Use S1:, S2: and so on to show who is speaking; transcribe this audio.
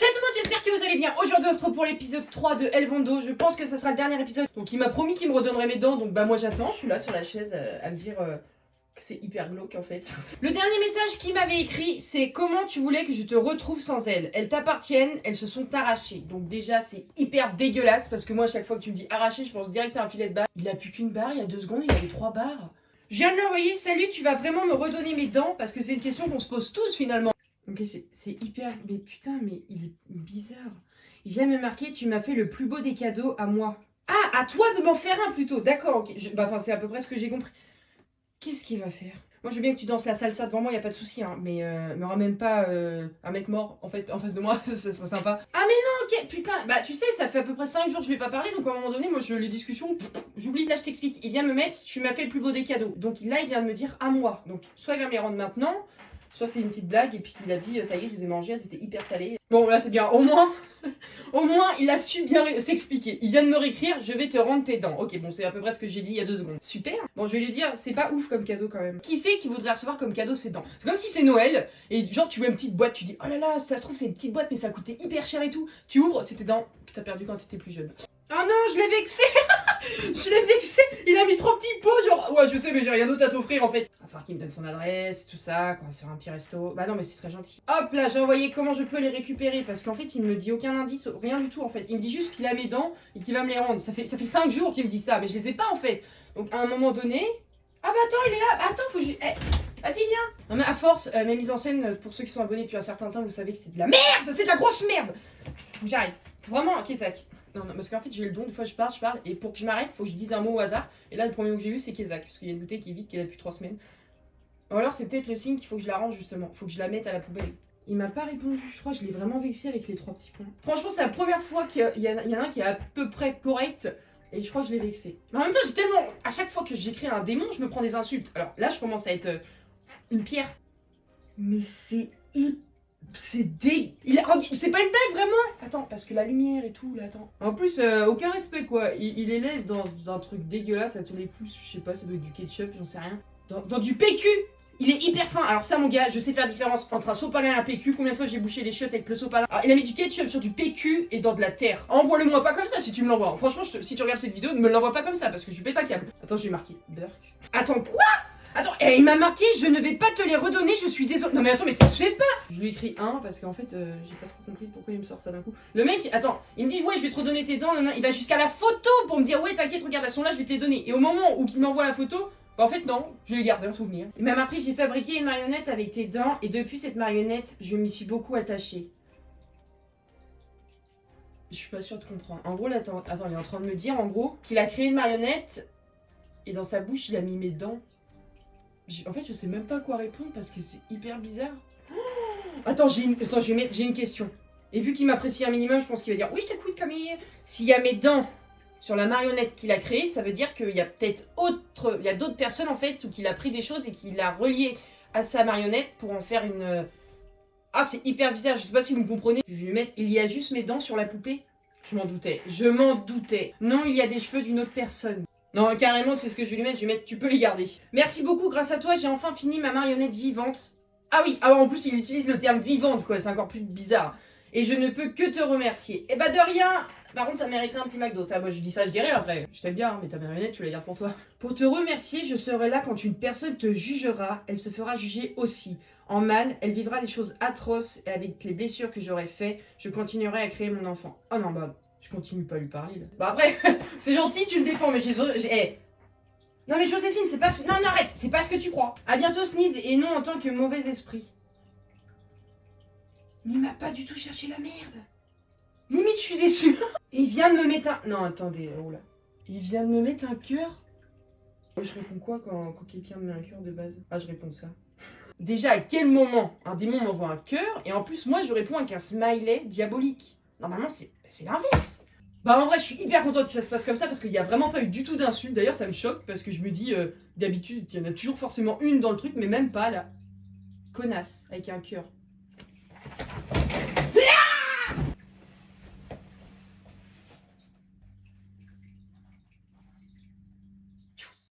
S1: Salut tout le monde, j'espère que vous allez bien. Aujourd'hui on se retrouve pour l'épisode 3 de El Vando. Je pense que ça sera le dernier épisode. Donc il m'a promis qu'il me redonnerait mes dents. Donc bah moi j'attends, je suis là sur la chaise à me dire que c'est hyper glauque en fait. Le dernier message qu'il m'avait écrit, c'est comment tu voulais que je te retrouve sans elles. Elles t'appartiennent, elles se sont arrachées. Donc déjà c'est hyper dégueulasse parce que moi à chaque fois que tu me dis arraché, je pense direct à un filet de barre. Il a plus qu'une barre, il y a 2 secondes il avait 3 barres. Je viens de lui envoyer, salut, tu vas vraiment me redonner mes dents parce que c'est une question qu'on se pose tous finalement. Ok, c'est hyper... Mais putain, mais il est bizarre. Il vient me marquer, tu m'as fait le plus beau des cadeaux à moi. Ah, à toi de m'en faire un plutôt. D'accord, ok. Enfin, c'est à peu près ce que j'ai compris. Qu'est-ce qu'il va faire? Moi, je veux bien que tu danses la salsa devant moi, y a pas de souci, hein. Mais me ramène pas un mec mort, en fait, en face de moi. Ça serait sympa. Ah, mais non, ok, putain. Bah, tu sais, ça fait à peu près 5 jours que je lui ai pas parlé. Donc, à un moment donné, moi, les discussions, j'oublie. Là, je t'explique. Il vient me mettre, tu m'as fait le plus beau des cadeaux. Donc, là, il vient de me dire à moi. Donc, soit il va me les rendre maintenant, soit c'est une petite blague et puis il a dit ça y est je les ai mangées, elles étaient hyper salées. Bon là c'est bien, au moins il a su bien s'expliquer. Il vient de me réécrire, je vais te rendre tes dents. Ok bon c'est à peu près ce que j'ai dit il y a 2 secondes. Super. Bon je vais lui dire c'est pas ouf comme cadeau quand même. Qui c'est qui voudrait recevoir comme cadeau ses dents? C'est comme si c'est Noël et genre tu vois une petite boîte, tu dis oh là là ça se trouve c'est une petite boîte mais ça a coûté hyper cher et tout. Tu ouvres, c'est tes dents que t'as perdu quand t'étais plus jeune. Oh non je l'ai vexé. Je l'ai vexé. Il a mis 3 petits pots genre ouais je sais mais j'ai rien d'autre à t'offrir en fait. Il va falloir qu'il me donne son adresse, tout ça, qu'on va se faire un petit resto. Bah non mais c'est très gentil. Hop là j'ai envoyé comment je peux les récupérer parce qu'en fait il me dit aucun indice, rien du tout en fait. Il me dit juste qu'il a mes dents et qu'il va me les rendre. Ça fait 5 jours qu'il me dit ça mais je les ai pas en fait. Donc à un moment donné... Ah bah attends il est là, attends faut que je... Vas-y viens. Non mais à force, mes mises en scène, pour ceux qui sont abonnés depuis un certain temps, vous savez que c'est de la merde. C'est de la grosse merde. Faut que j'arrête. Faut vraiment, ok Kezak. Non, parce qu'en fait j'ai le don, des fois je parle, et pour que je m'arrête, faut que je dise un mot au hasard. Et là le premier mot que j'ai eu c'est Kezak, parce qu'il y a une bouteille qui est vide, qui est là depuis 3 semaines. Ou alors c'est peut-être le signe qu'il faut que je la range justement, faut que je la mette à la poubelle. Il m'a pas répondu, je crois que je l'ai vraiment vexé avec les 3 petits points. Franchement c'est la première fois qu'il y en a un qui est à peu près correct. Et je crois que je l'ai vexé. Mais en même temps j'ai tellement... À chaque fois que j'écris un démon, je me prends des insultes. Alors là je commence à être une pierre. Mais c'est... C'est c'est pas une blague vraiment. Attends, parce que la lumière et tout, là, attends. En plus, aucun respect, quoi. Il les laisse dans un truc dégueulasse à tous les coups. Je sais pas, ça doit être du ketchup, j'en sais rien. Dans du PQ. Il est hyper fin. Alors ça, mon gars, je sais faire la différence entre un sopalin et un PQ. Combien de fois j'ai bouché les chiottes avec le sopalin? Alors, il a mis du ketchup sur du PQ et dans de la terre. Envoie-le-moi pas comme ça si tu me l'envoies. Franchement, si tu regardes cette vidéo, ne me l'envoie pas comme ça parce que je pète un câble. Attends, j'ai marqué Burk. Attends, quoi? Attends, il m'a marqué, je ne vais pas te les redonner, je suis désolée. Non mais attends, mais ça se fait pas. Je lui écris 1 parce qu'en fait, j'ai pas trop compris pourquoi il me sort ça d'un coup. Le mec, attends, il me dit ouais, je vais te redonner tes dents, il va jusqu'à la photo pour me dire ouais, t'inquiète, regarde, elles sont là, je vais te les donner. Et au moment où il m'envoie la photo, bah en fait non, je l'ai gardé en souvenir. Il m'a marqué, j'ai fabriqué une marionnette avec tes dents et depuis cette marionnette, je m'y suis beaucoup attachée. Je suis pas sûre de comprendre. En gros, là, attends, il est en train de me dire en gros qu'il a créé une marionnette et dans sa bouche, il a mis mes dents. En fait, je sais même pas quoi répondre parce que c'est hyper bizarre. Attends, j'ai une question. Et vu qu'il m'apprécie un minimum, je pense qu'il va dire oui, je t'écoute comme il est. S'il y a mes dents sur la marionnette qu'il a créée, ça veut dire qu'il y a peut-être il y a d'autres personnes en fait, ou qu'il a pris des choses et qu'il a relié à sa marionnette pour en faire une. Ah, c'est hyper bizarre. Je sais pas si vous me comprenez. Je vais lui mettre. Il y a juste mes dents sur la poupée. Je m'en doutais. Je m'en doutais. Non, il y a des cheveux d'une autre personne. Non, carrément, c'est ce que je vais lui mettre. Je vais mettre, tu peux les garder. Merci beaucoup, grâce à toi, j'ai enfin fini ma marionnette vivante. Ah oui, en plus, il utilise le terme vivante, quoi. C'est encore plus bizarre. Et je ne peux que te remercier. Eh bah, de rien. Par contre, ça mériterait un petit McDo. Ça, moi, je dis ça, je dirais après. Je t'aime bien, hein, mais ta marionnette, tu la gardes pour toi. Pour te remercier, je serai là quand une personne te jugera. Elle se fera juger aussi. En mal, elle vivra des choses atroces. Et avec les blessures que j'aurais fait, je continuerai à créer mon enfant. Oh non, bah... Je continue pas à lui parler là. Bah après, c'est gentil, tu me défends, mais Non mais Joséphine, c'est pas ce... Non, arrête, c'est pas ce que tu crois. À bientôt Sneeze, et non en tant que mauvais esprit. Mais il m'a pas du tout cherché la merde. Limite, je suis déçue. Il vient de me mettre un... Non, attendez, oh là. Il vient de me mettre un cœur. Je réponds quoi quand quelqu'un me met un cœur de base? Ah, je réponds ça. Déjà, à quel moment un démon m'envoie un cœur, et en plus, moi, je réponds avec un smiley diabolique. Normalement, c'est l'inverse. Bah en vrai, je suis hyper contente que ça se passe comme ça parce qu'il n'y a vraiment pas eu du tout d'insultes. D'ailleurs, ça me choque parce que je me dis, d'habitude, il y en a toujours forcément une dans le truc, mais même pas là. Connasse, avec un cœur.